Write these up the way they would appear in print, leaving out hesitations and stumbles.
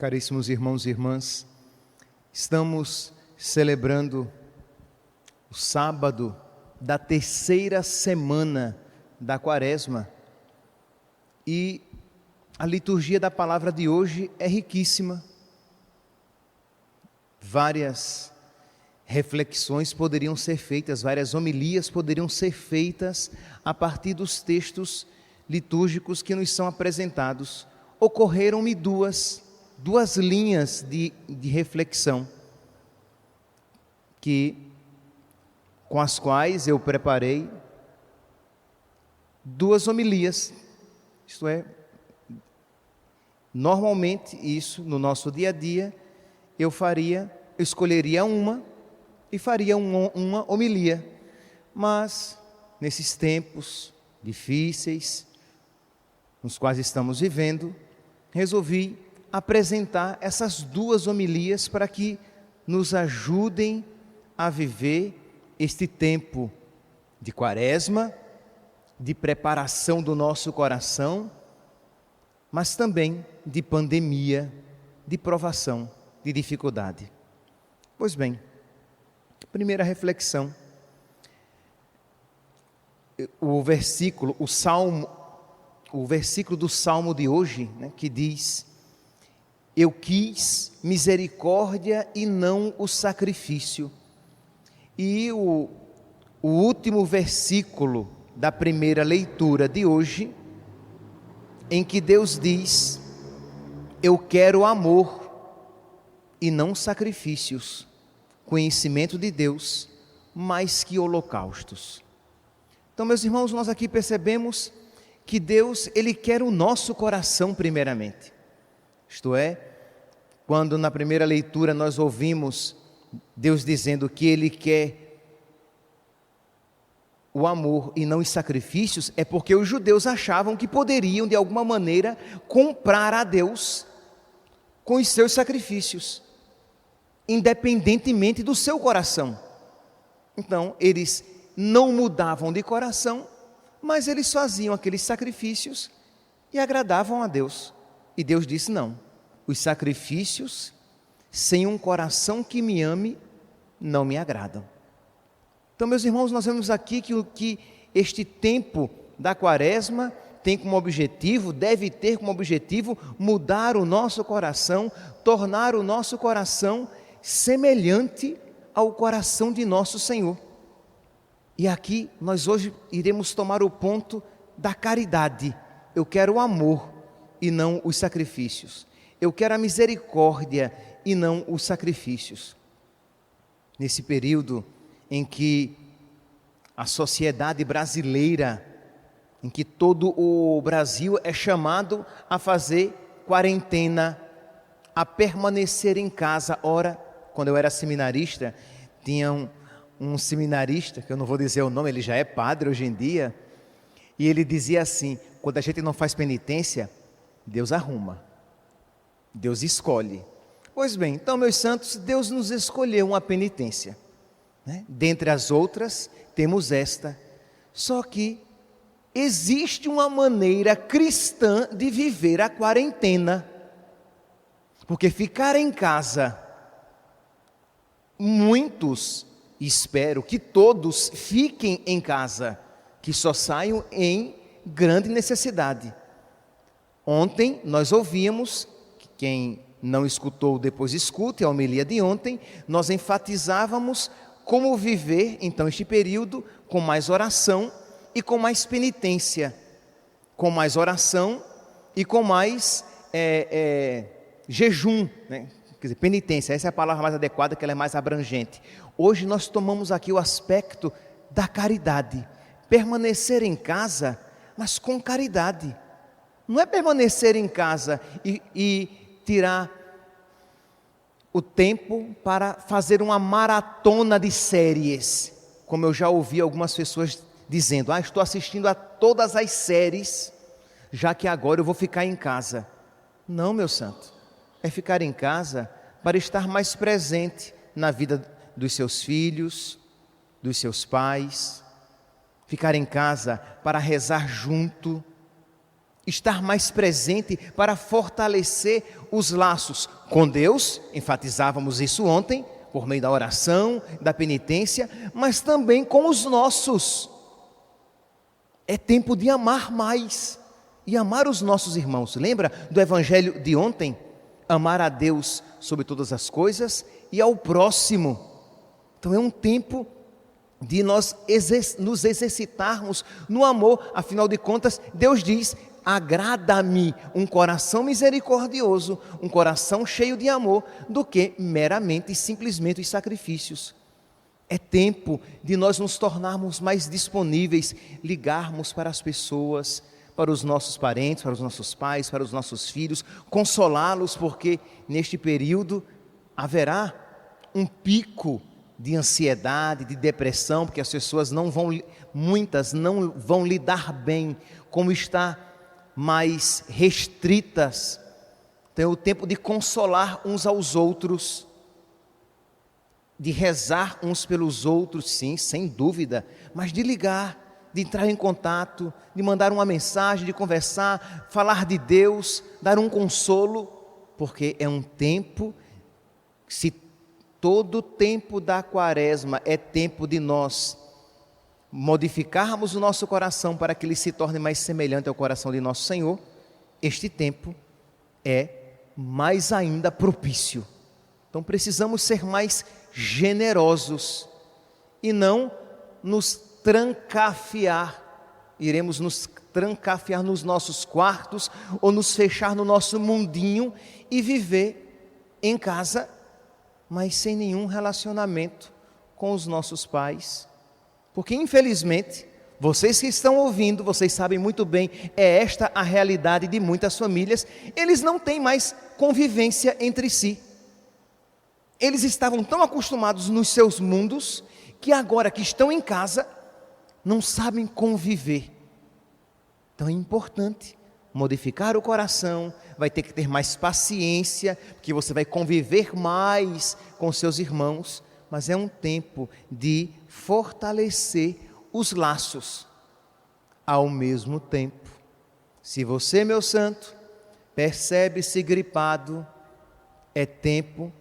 Caríssimos irmãos e irmãs, estamos celebrando o sábado da terceira semana da Quaresma e a liturgia da palavra de hoje é riquíssima. Várias reflexões poderiam ser feitas, várias homilias poderiam ser feitas a partir dos textos litúrgicos que nos são apresentados. Ocorreram-me duas linhas de reflexão com as quais eu preparei duas homilias. Isto é, normalmente isso no nosso dia a dia eu escolheria uma e faria uma homilia, mas nesses tempos difíceis nos quais estamos vivendo, resolvi apresentar essas duas homilias para que nos ajudem a viver este tempo de Quaresma, de preparação do nosso coração, mas também de pandemia, de provação, de dificuldade. Pois bem, primeira reflexão, o versículo do Salmo de hoje, que diz: eu quis misericórdia e não o sacrifício. E o último versículo da primeira leitura de hoje, em que Deus diz: eu quero amor e não sacrifícios, conhecimento de Deus mais que holocaustos. Então, meus irmãos, nós aqui percebemos que Deus, Ele quer o nosso coração primeiramente. Isto é, quando na primeira leitura nós ouvimos Deus dizendo que Ele quer o amor e não os sacrifícios, é porque os judeus achavam que poderiam de alguma maneira comprar a Deus com os seus sacrifícios, independentemente do seu coração. Então, eles não mudavam de coração, mas eles faziam aqueles sacrifícios e agradavam a Deus. E Deus disse: não, os sacrifícios sem um coração que me ame não me agradam. Então, meus irmãos, nós vemos aqui que este tempo da Quaresma tem como objetivo, deve ter como objetivo, mudar o nosso coração, tornar o nosso coração semelhante ao coração de nosso Senhor. E aqui nós hoje iremos tomar o ponto da caridade. Eu quero o amor e não os sacrifícios. Eu quero a misericórdia e não os sacrifícios. Nesse período em que a sociedade brasileira, em que todo o Brasil é chamado a fazer quarentena, a permanecer em casa. Ora, quando eu era seminarista, tinha um seminarista, que eu não vou dizer o nome, ele já é padre hoje em dia, e ele dizia assim: quando a gente não faz penitência, Deus arruma, Deus escolhe. Pois bem, então, meus santos, Deus nos escolheu uma penitência, dentre as outras, temos esta. Só que existe uma maneira cristã de viver a quarentena, porque ficar em casa, muitos, espero que todos fiquem em casa, que só saiam em grande necessidade. Ontem nós ouvimos, quem não escutou depois escute a homilia de ontem, nós enfatizávamos como viver então este período com mais oração e com mais penitência, com mais oração e com mais jejum, Quer dizer, penitência, essa é a palavra mais adequada, que ela é mais abrangente. Hoje nós tomamos aqui o aspecto da caridade, permanecer em casa, mas com caridade. Não é permanecer em casa e tirar o tempo para fazer uma maratona de séries, como eu já ouvi algumas pessoas dizendo: estou assistindo a todas as séries, já que agora eu vou ficar em casa. Não, meu santo, é ficar em casa para estar mais presente na vida dos seus filhos, dos seus pais, ficar em casa para rezar junto, estar mais presente para fortalecer os laços com Deus, enfatizávamos isso ontem, por meio da oração, da penitência, mas também com os nossos. É tempo de amar mais e amar os nossos irmãos. Lembra do evangelho de ontem? Amar a Deus sobre todas as coisas e ao próximo. Então é um tempo de nós nos exercitarmos no amor. Afinal de contas, Deus diz: agrada-me um coração misericordioso, um coração cheio de amor, do que meramente e simplesmente os sacrifícios. É tempo de nós nos tornarmos mais disponíveis, ligarmos para as pessoas, para os nossos parentes, para os nossos pais, para os nossos filhos, consolá-los, porque neste período haverá um pico de ansiedade, de depressão, porque as pessoas muitas não vão lidar bem, como está mais restritas. Então é o tempo de consolar uns aos outros, de rezar uns pelos outros, sim, sem dúvida, mas de ligar, de entrar em contato, de mandar uma mensagem, de conversar, falar de Deus, dar um consolo, porque é um tempo, se todo o tempo da quaresma é tempo de nós modificarmos o nosso coração para que ele se torne mais semelhante ao coração de nosso Senhor, este tempo é mais ainda propício. Então precisamos ser mais generosos e não nos trancafiar. Iremos nos trancafiar nos nossos quartos ou nos fechar no nosso mundinho e viver em casa, mas sem nenhum relacionamento com os nossos pais. Porque infelizmente, vocês que estão ouvindo, vocês sabem muito bem, é esta a realidade de muitas famílias. Eles não têm mais convivência entre si. Eles estavam tão acostumados nos seus mundos, que agora que estão em casa, não sabem conviver. Então é importante modificar o coração, vai ter que ter mais paciência, porque você vai conviver mais com seus irmãos, mas é um tempo de fortalecer os laços. Ao mesmo tempo, se você, meu santo, percebe-se gripado, é tempo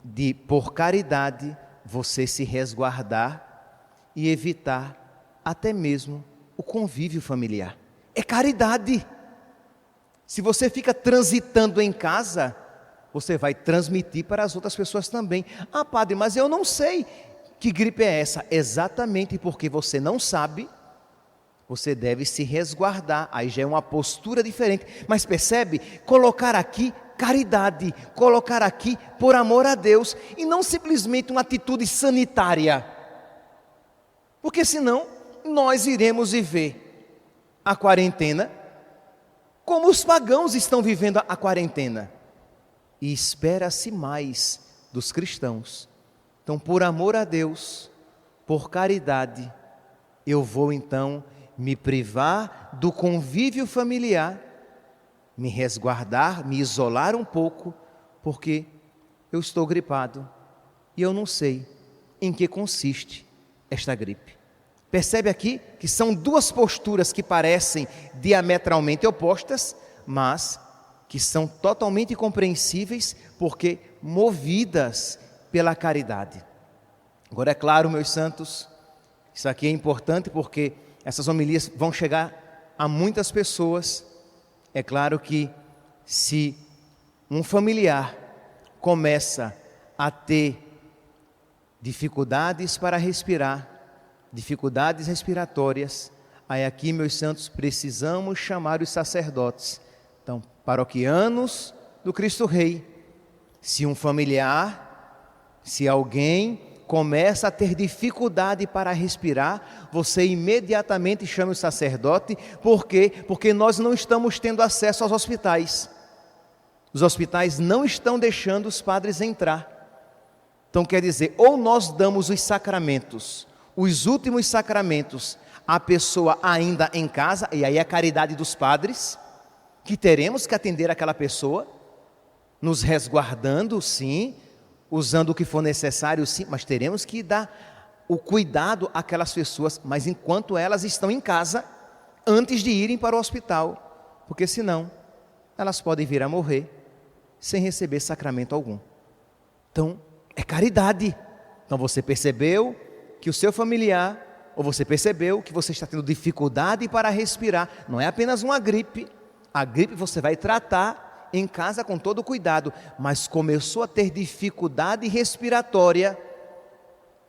de, por caridade, você se resguardar e evitar até mesmo o convívio familiar. É caridade. Se você fica transitando em casa, você vai transmitir para as outras pessoas também. Ah, padre, mas eu não sei que gripe é essa. Exatamente porque você não sabe, você deve se resguardar. Aí já é uma postura diferente. Mas percebe? Colocar aqui caridade, colocar aqui por amor a Deus, e não simplesmente uma atitude sanitária. Porque senão nós iremos viver a quarentena como os pagãos estão vivendo a quarentena. E espera-se mais dos cristãos. Então, por amor a Deus, por caridade, eu vou então me privar do convívio familiar, me resguardar, me isolar um pouco, porque eu estou gripado e eu não sei em que consiste esta gripe. Percebe aqui que são duas posturas que parecem diametralmente opostas, mas que são totalmente compreensíveis, porque movidas pela caridade. Agora é claro, meus santos, isso aqui é importante porque essas homilias vão chegar a muitas pessoas. É claro que se um familiar começa a ter dificuldades para respirar, dificuldades respiratórias, aí aqui, meus santos, precisamos chamar os sacerdotes. Então, paroquianos do Cristo Rei, se um familiar, se alguém começa a ter dificuldade para respirar, você imediatamente chama o sacerdote. Por quê? Porque nós não estamos tendo acesso aos hospitais. Os hospitais não estão deixando os padres entrar. Então quer dizer, ou nós damos os sacramentos, os últimos sacramentos, à pessoa ainda em casa, e aí a caridade dos padres, que teremos que atender aquela pessoa, nos resguardando, sim, usando o que for necessário, sim, mas teremos que dar o cuidado àquelas pessoas, mas enquanto elas estão em casa, antes de irem para o hospital. porque senão elas podem vir a morrer sem receber sacramento algum. Então, é caridade. Então você percebeu que o seu familiar, ou você percebeu que você está tendo dificuldade para respirar, não é apenas uma gripe. A gripe você vai tratar em casa com todo cuidado, mas começou a ter dificuldade respiratória,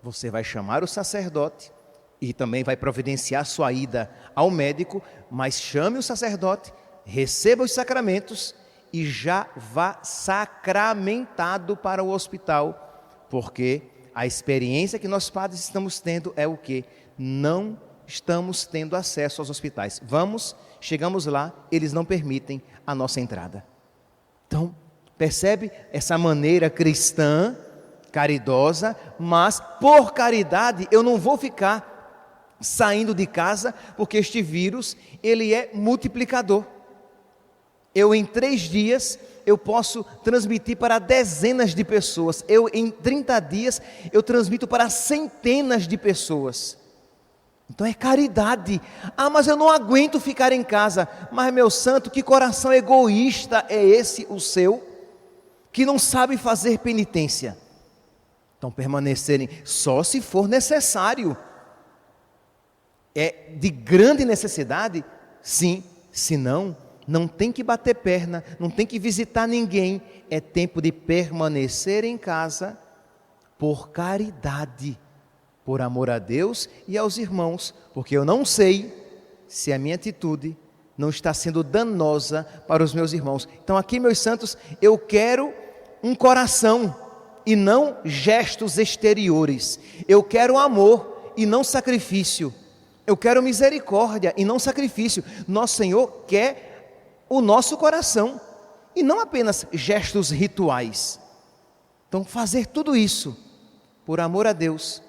você vai chamar o sacerdote e também vai providenciar sua ida ao médico, mas chame o sacerdote, receba os sacramentos e já vá sacramentado para o hospital, porque a experiência que nós padres estamos tendo é o quê? Não estamos tendo acesso aos hospitais. Chegamos lá, eles não permitem a nossa entrada. Então, percebe essa maneira cristã, caridosa, mas por caridade eu não vou ficar saindo de casa, porque este vírus, ele é multiplicador. Em 3 dias, eu posso transmitir para dezenas de pessoas. Em 30 dias, eu transmito para centenas de pessoas. Então é caridade. Mas eu não aguento ficar em casa. Mas, meu santo, que coração egoísta é esse o seu, que não sabe fazer penitência? Então permanecerem só se for necessário. É de grande necessidade? Sim, senão não tem que bater perna, não tem que visitar ninguém, é tempo de permanecer em casa por caridade, por amor a Deus e aos irmãos, porque eu não sei se a minha atitude não está sendo danosa para os meus irmãos. Então aqui, meus santos, eu quero um coração e não gestos exteriores, eu quero amor e não sacrifício, eu quero misericórdia e não sacrifício. Nosso Senhor quer o nosso coração, e não apenas gestos rituais. Então fazer tudo isso, por amor a Deus,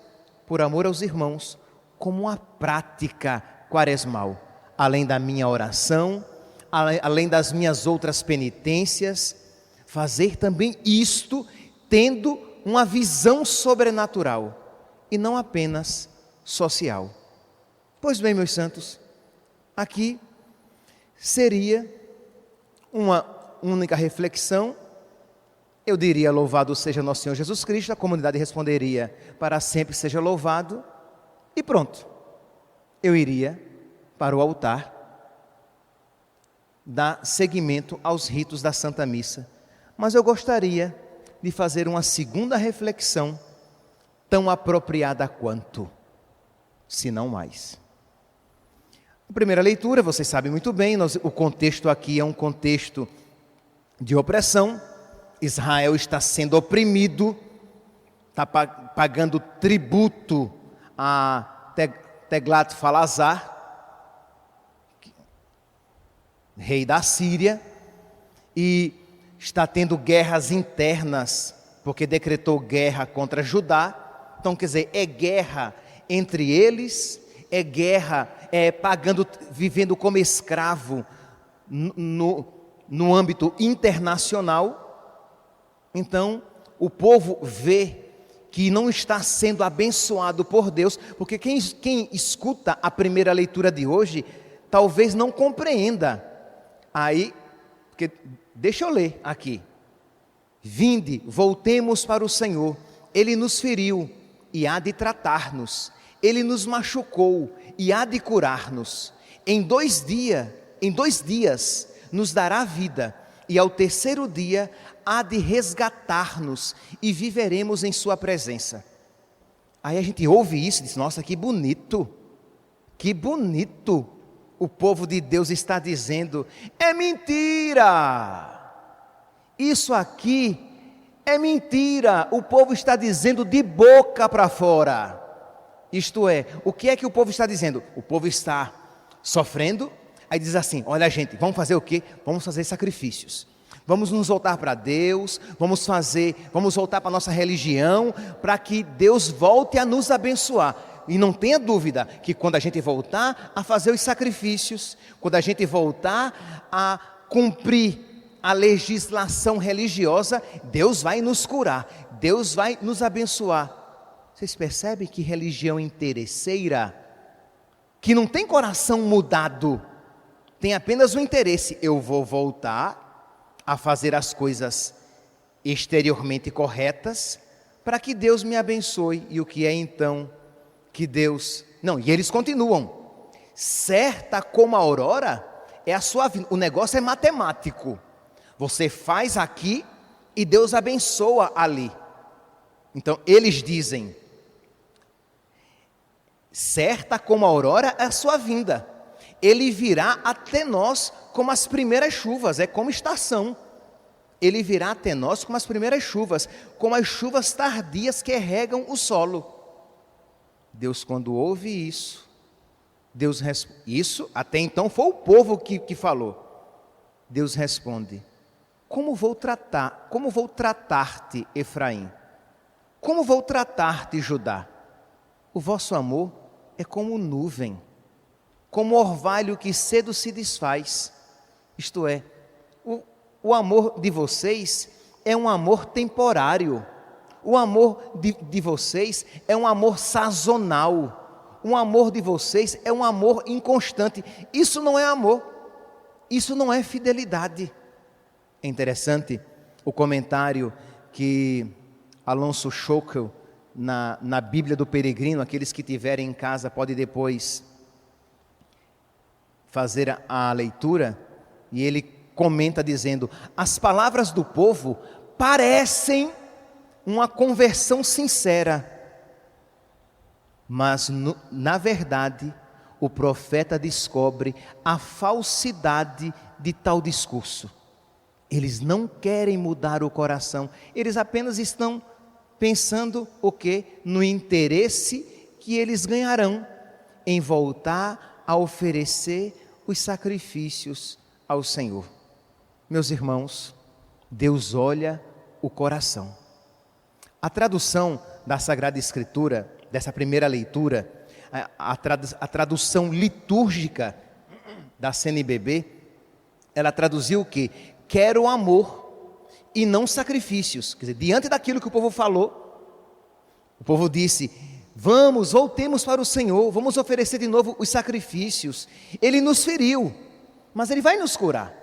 por amor aos irmãos, como uma prática quaresmal, além da minha oração, além das minhas outras penitências, fazer também isto, tendo uma visão sobrenatural, e não apenas social. Pois bem, meus santos, aqui seria uma única reflexão. Eu diria: louvado seja nosso Senhor Jesus Cristo. A comunidade responderia: para sempre seja louvado. E pronto, eu iria para o altar, dar seguimento aos ritos da Santa Missa. Mas eu gostaria de fazer uma segunda reflexão, tão apropriada quanto, se não mais. A primeira leitura, vocês sabem muito bem, o contexto aqui é um contexto de opressão. Israel está sendo oprimido, está pagando tributo a Teglat-Falazar, rei da Síria, e está tendo guerras internas, porque decretou guerra contra Judá. Então, quer dizer, é guerra entre eles, é guerra, vivendo como escravo no âmbito internacional. Então, o povo vê que não está sendo abençoado por Deus, porque quem escuta a primeira leitura de hoje, talvez não compreenda. Porque deixa eu ler aqui. Vinde, voltemos para o Senhor, Ele nos feriu e há de tratar-nos, Ele nos machucou e há de curar-nos. Em 2 dias nos dará vida, e ao 3º dia há de resgatar-nos, e viveremos em sua presença. Aí a gente ouve isso e diz: nossa, que bonito o povo de Deus está dizendo. É mentira! Isso aqui é mentira. O povo está dizendo de boca para fora. Isto é, o que é que o povo está dizendo? O povo está sofrendo, aí diz assim: olha, gente, vamos fazer o quê? Vamos fazer sacrifícios. Vamos nos voltar para Deus, vamos voltar para a nossa religião, para que Deus volte a nos abençoar. E não tenha dúvida que quando a gente voltar a fazer os sacrifícios, quando a gente voltar a cumprir a legislação religiosa, Deus vai nos curar, Deus vai nos abençoar. Vocês percebem que religião interesseira, que não tem coração mudado, tem apenas o interesse: eu vou voltar a fazer as coisas exteriormente corretas para que Deus me abençoe. E o que é então que Deus... Não, e eles continuam. Certa como a aurora é a sua vida. O negócio é matemático. Você faz aqui e Deus abençoa ali. Então eles dizem: certa como a aurora é a sua vinda. Ele virá até nós como as primeiras chuvas, é como estação. Ele virá até nós como as primeiras chuvas, como as chuvas tardias que regam o solo. Deus, quando ouve isso, Deus responde. Isso até então foi o povo que falou. Deus responde: como vou tratar-te, Efraim? Como vou tratar-te, Judá? O vosso amor é como nuvem, como orvalho que cedo se desfaz. Isto é, o amor de vocês é um amor temporário. O amor de vocês é um amor sazonal. O amor de vocês é um amor inconstante. Isso não é amor. Isso não é fidelidade. É interessante o comentário que Alonso Schockel, na Bíblia do Peregrino, aqueles que tiverem em casa podem depois fazer a leitura, e ele comenta dizendo: as palavras do povo parecem uma conversão sincera, mas na verdade o profeta descobre a falsidade de tal discurso. Eles não querem mudar o coração, eles apenas estão pensando o quê? No interesse que eles ganharão em voltar a oferecer os sacrifícios ao Senhor. Meus irmãos, Deus olha o coração. A tradução da Sagrada Escritura, dessa primeira leitura, a tradução litúrgica da CNBB, ela traduziu o quê? Quero amor e não sacrifícios. Quer dizer, diante daquilo que o povo falou, o povo disse: voltemos para o Senhor, vamos oferecer de novo os sacrifícios. Ele nos feriu, mas Ele vai nos curar.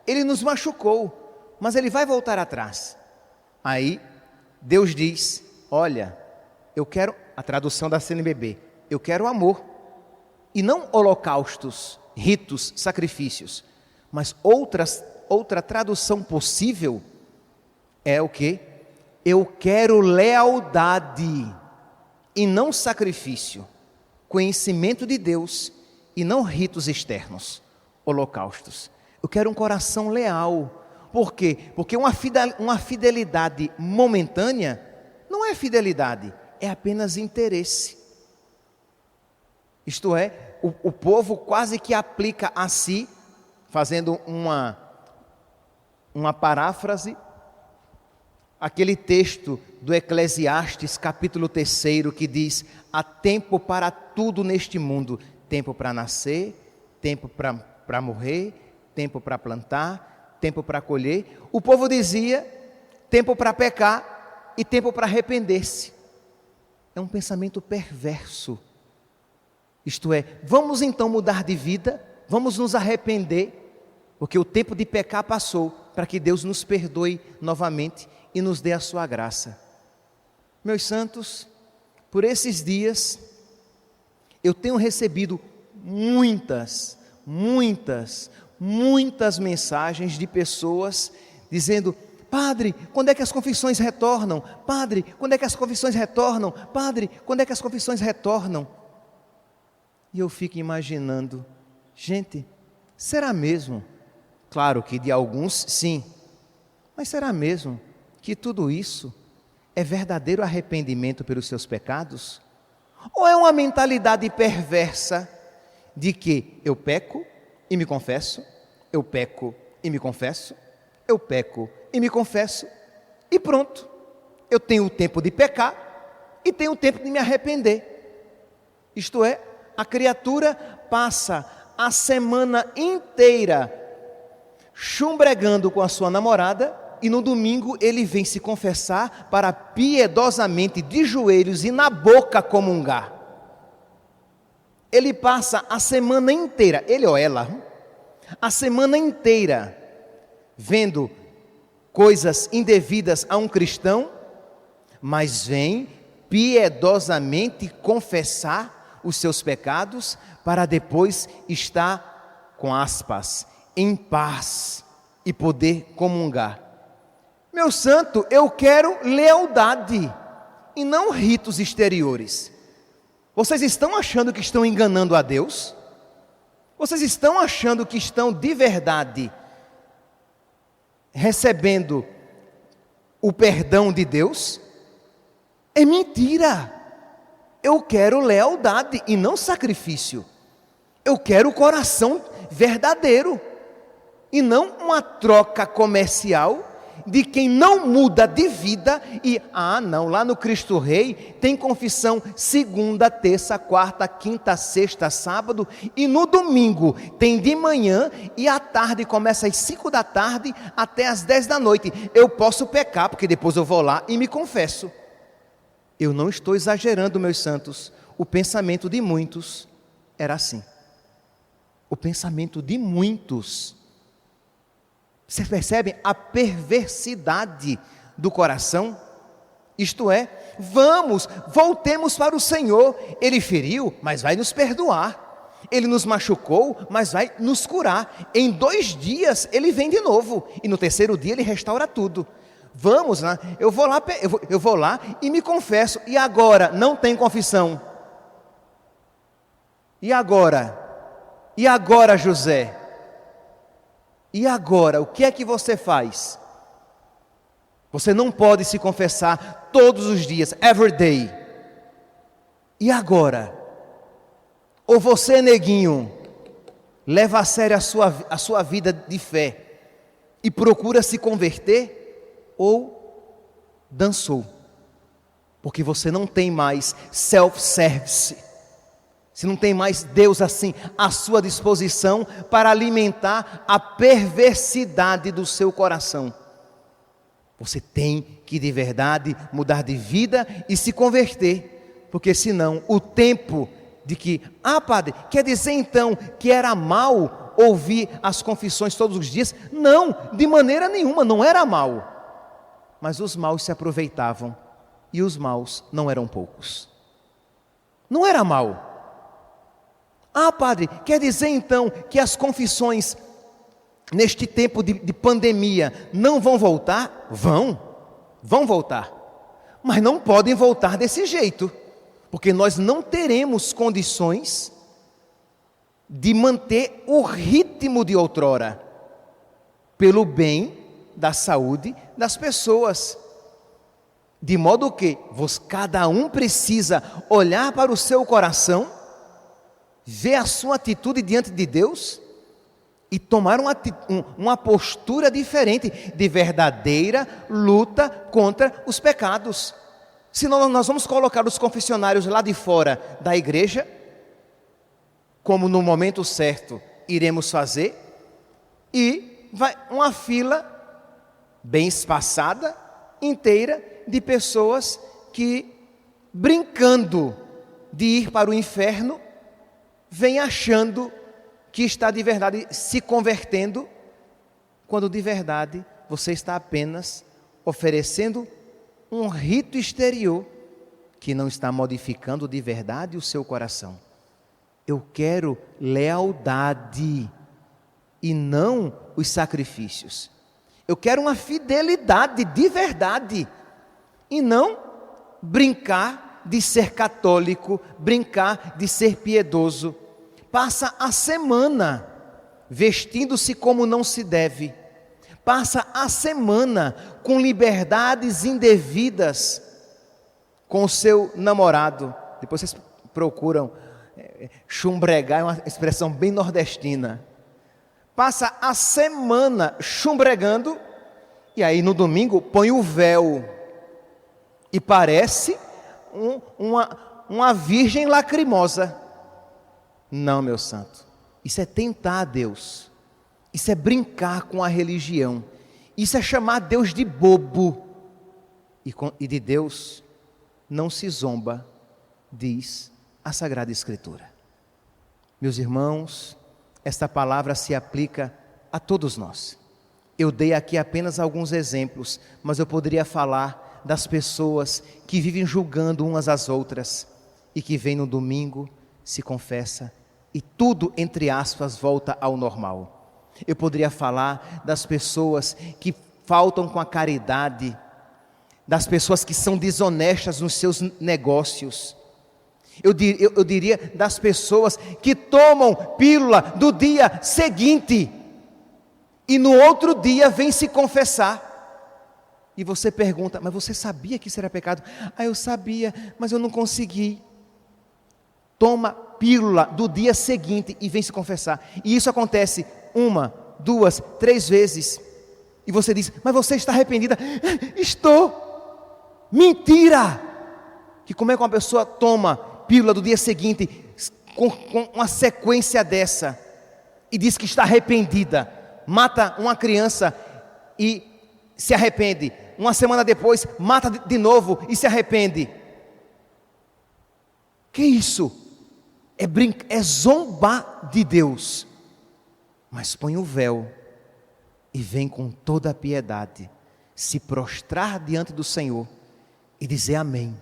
Ele nos machucou, mas Ele vai voltar atrás. Aí Deus diz: olha, eu quero, a tradução da CNBB, eu quero amor, e não holocaustos, ritos, sacrifícios. Mas outra tradução possível é o quê? Eu quero lealdade e não sacrifício, conhecimento de Deus e não ritos externos, holocaustos. Eu quero um coração leal. Por quê? Porque uma fidelidade momentânea não é fidelidade, é apenas interesse. Isto é, o povo quase que aplica a si, fazendo uma paráfrase, aquele texto do Eclesiastes, capítulo 3, que diz: há tempo para tudo neste mundo, tempo para nascer, tempo para morrer, tempo para plantar, tempo para colher. O povo dizia: tempo para pecar e tempo para arrepender-se. É um pensamento perverso. Isto é, vamos então mudar de vida, vamos nos arrepender, porque o tempo de pecar passou, para que Deus nos perdoe novamente e nos dê a sua graça. Meus santos, por esses dias, eu tenho recebido muitas mensagens de pessoas dizendo: padre, quando é que as confissões retornam? Padre, quando é que as confissões retornam? Padre, quando é que as confissões retornam? E eu fico imaginando, gente, será mesmo? Claro que de alguns sim, mas será mesmo que tudo isso é verdadeiro arrependimento pelos seus pecados? Ou é uma mentalidade perversa de que eu peco e me confesso, eu peco e me confesso, eu peco e me confesso, e pronto, eu tenho o tempo de pecar e tenho o tempo de me arrepender. Isto é, a criatura passa a semana inteira chumbregando com a sua namorada, e no domingo ele vem se confessar para piedosamente de joelhos e na boca comungar. Ele passa a semana inteira, ele ou ela, a semana inteira vendo coisas indevidas a um cristão, mas vem piedosamente confessar os seus pecados para depois estar, com aspas, em paz e poder comungar. Meu santo, eu quero lealdade e não ritos exteriores. Vocês estão achando que estão enganando a Deus? Vocês estão achando que estão de verdade recebendo o perdão de Deus? É mentira. Eu quero lealdade e não sacrifício. Eu quero o coração verdadeiro e não uma troca comercial de quem não muda de vida e, não, lá no Cristo Rei tem confissão segunda, terça, quarta, quinta, sexta, sábado, e no domingo tem de manhã e à tarde, começa às 5 da tarde até às 10 da noite. Eu posso pecar, porque depois eu vou lá e me confesso. Eu não estou exagerando, meus santos. O pensamento de muitos era assim. O pensamento de muitos. Vocês percebem a perversidade do coração? Isto é, voltemos para o Senhor. Ele feriu, mas vai nos perdoar. Ele nos machucou, mas vai nos curar. Em 2 dias ele vem de novo. E no 3º dia ele restaura tudo. Vamos lá, eu vou lá e me confesso. E agora, não tem confissão. E agora? E agora, José? E agora, o que é que você faz? Você não pode se confessar todos os dias, every day. E agora? Ou você, neguinho, leva a sério a sua vida de fé e procura se converter? Ou dançou? Porque você não tem mais self-service. Você não tem mais Deus assim à sua disposição para alimentar a perversidade do seu coração. Você tem que de verdade mudar de vida e se converter, porque senão o tempo de que, padre, quer dizer então que era mal ouvir as confissões todos os dias? Não, de maneira nenhuma, não era mal. Mas os maus se aproveitavam e os maus não eram poucos. Não era mal. Padre, quer dizer então que as confissões neste tempo de pandemia não vão voltar? Vão voltar, mas não podem voltar desse jeito, porque nós não teremos condições de manter o ritmo de outrora, pelo bem da saúde das pessoas, de modo que cada um precisa olhar para o seu coração, ver a sua atitude diante de Deus e tomar uma postura diferente de verdadeira luta contra os pecados. Senão nós vamos colocar os confessionários lá de fora da igreja, como no momento certo iremos fazer, e vai uma fila bem espaçada, inteira, de pessoas que, brincando de ir para o inferno, vem achando que está de verdade se convertendo, quando de verdade você está apenas oferecendo um rito exterior que não está modificando de verdade o seu coração. Eu quero lealdade e não os sacrifícios. Eu quero uma fidelidade de verdade e não brincar de ser católico, brincar de ser piedoso. Passa a semana vestindo-se como não se deve. Passa a semana com liberdades indevidas com o seu namorado. Depois vocês procuram chumbregar, é uma expressão bem nordestina. Passa a semana chumbregando e aí no domingo põe o véu e parece uma virgem lacrimosa. Não, meu santo, isso é tentar a Deus, isso é brincar com a religião, isso é chamar Deus de bobo, e de Deus não se zomba, diz a Sagrada Escritura. Meus irmãos, esta palavra se aplica a todos nós. Eu dei aqui apenas alguns exemplos, mas eu poderia falar das pessoas que vivem julgando umas às outras e que vêm no domingo, se confessa e tudo, entre aspas, volta ao normal. Eu poderia falar das pessoas que faltam com a caridade, das pessoas que são desonestas nos seus negócios. Eu diria das pessoas que tomam pílula do dia seguinte e no outro dia vem se confessar. E você pergunta, mas você sabia que isso era pecado? Eu sabia, mas eu não consegui. Toma pílula do dia seguinte e vem se confessar. E isso acontece 1, 2, 3 vezes. E você diz, mas você está arrependida? Estou. Mentira! Que como é que uma pessoa toma pílula do dia seguinte com uma sequência dessa e diz que está arrependida, mata uma criança e se arrepende, uma semana depois mata de novo e se arrepende? Que isso? É zombar de Deus. Mas põe o véu e vem com toda a piedade se prostrar diante do Senhor e dizer amém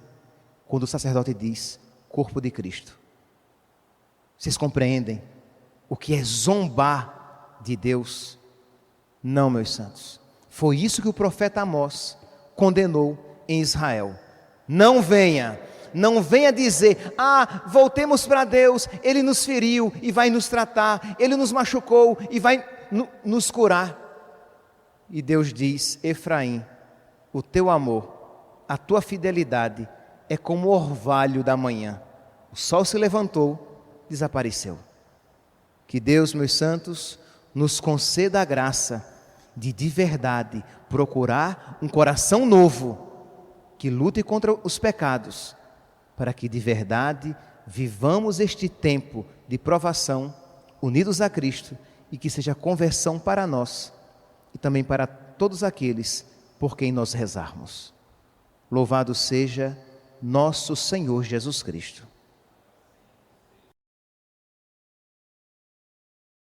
quando o sacerdote diz corpo de Cristo. Vocês compreendem o que é zombar de Deus? Não, meus santos. Foi isso que o profeta Amós condenou em Israel. Não venha dizer, voltemos para Deus, Ele nos feriu e vai nos tratar, Ele nos machucou e vai nos curar. E Deus diz, Efraim, o teu amor, a tua fidelidade é como o orvalho da manhã. O sol se levantou, desapareceu. Que Deus, meus santos, nos conceda a graça de verdade, procurar um coração novo, que lute contra os pecados, para que de verdade vivamos este tempo de provação, unidos a Cristo, e que seja conversão para nós, e também para todos aqueles por quem nós rezarmos. Louvado seja nosso Senhor Jesus Cristo.